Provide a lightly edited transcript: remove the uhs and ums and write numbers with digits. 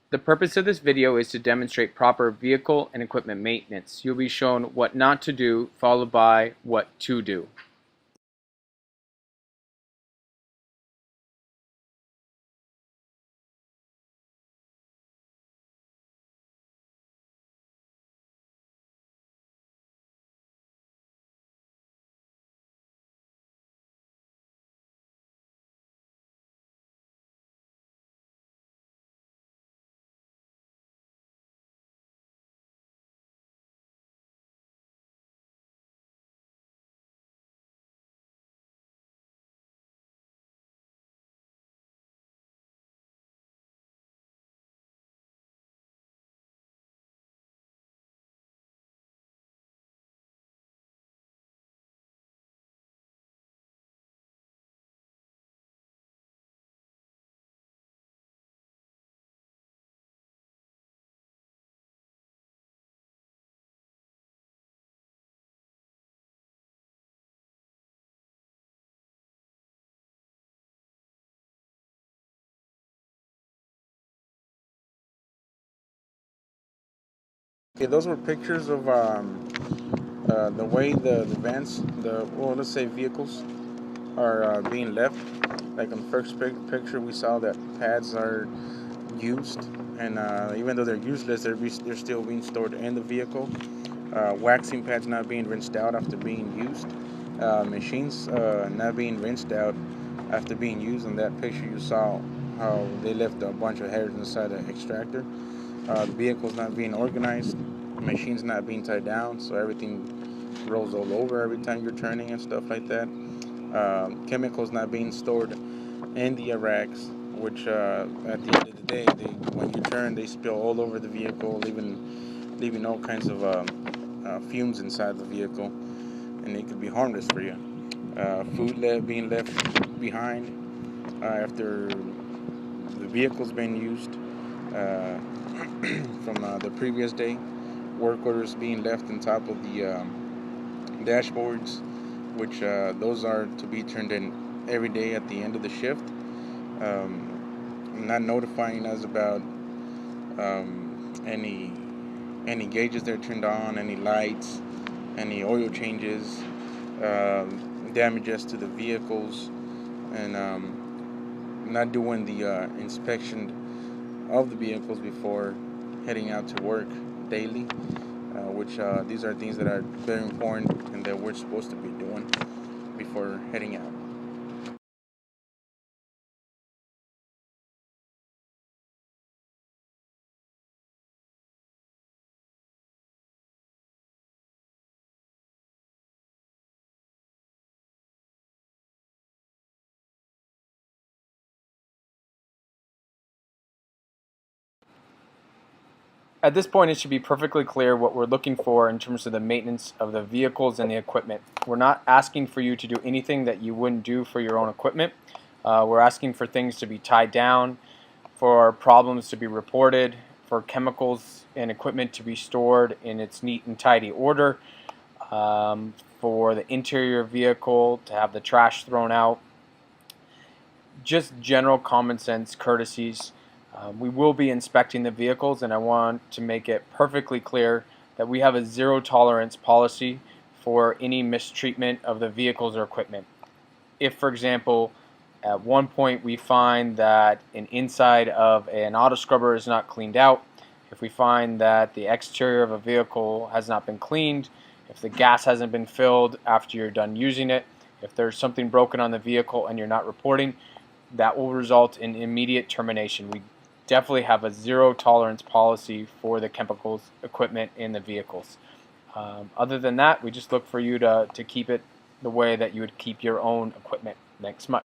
The purpose of this video is to demonstrate proper vehicle and equipment maintenance. You'll be shown what not to do, followed by what to do. Okay, those were pictures of the way the vans, let's say vehicles, are being left. Like on the first picture, we saw that pads are used, and even though they're useless, they're still being stored in the vehicle. Waxing pads not being rinsed out after being used. Machines not being rinsed out after being used. In that picture, you saw how they left a bunch of hairs inside the extractor. The vehicle's not being organized, machines not being tied down, so everything rolls all over every time you're turning and stuff like that. Chemicals not being stored in the racks, which at the end of the day, when you turn, they spill all over the vehicle, leaving all kinds of fumes inside the vehicle, and it could be harmless for you. Being left behind after the vehicle's been used uh, from the previous day. Work orders being left on top of the dashboards, which those are to be turned in every day at the end of the shift. Not notifying us about any gauges that are turned on, any lights, any oil changes, damages to the vehicles, and not doing the inspection of the vehicles before heading out to work daily, which these are things that are very important and that we're supposed to be doing before heading out. At this point, it should be perfectly clear what we're looking for in terms of the maintenance of the vehicles and the equipment. We're not asking for you to do anything that you wouldn't do for your own equipment. We're asking for things to be tied down, for problems to be reported, for chemicals and equipment to be stored in its neat and tidy order, for the interior vehicle to have the trash thrown out, just general common sense courtesies. We will be inspecting the vehicles, and I want to make it perfectly clear that we have a zero tolerance policy for any mistreatment of the vehicles or equipment. If, for example, at one point we find that an inside of an auto scrubber is not cleaned out, if we find that the exterior of a vehicle has not been cleaned, if the gas hasn't been filled after you're done using it, if there's something broken on the vehicle and you're not reporting, that will result in immediate termination. We definitely have a zero tolerance policy for the chemicals, equipment in the vehicles. Other than that, we just look for you to keep it the way that you would keep your own equipment. Thanks much.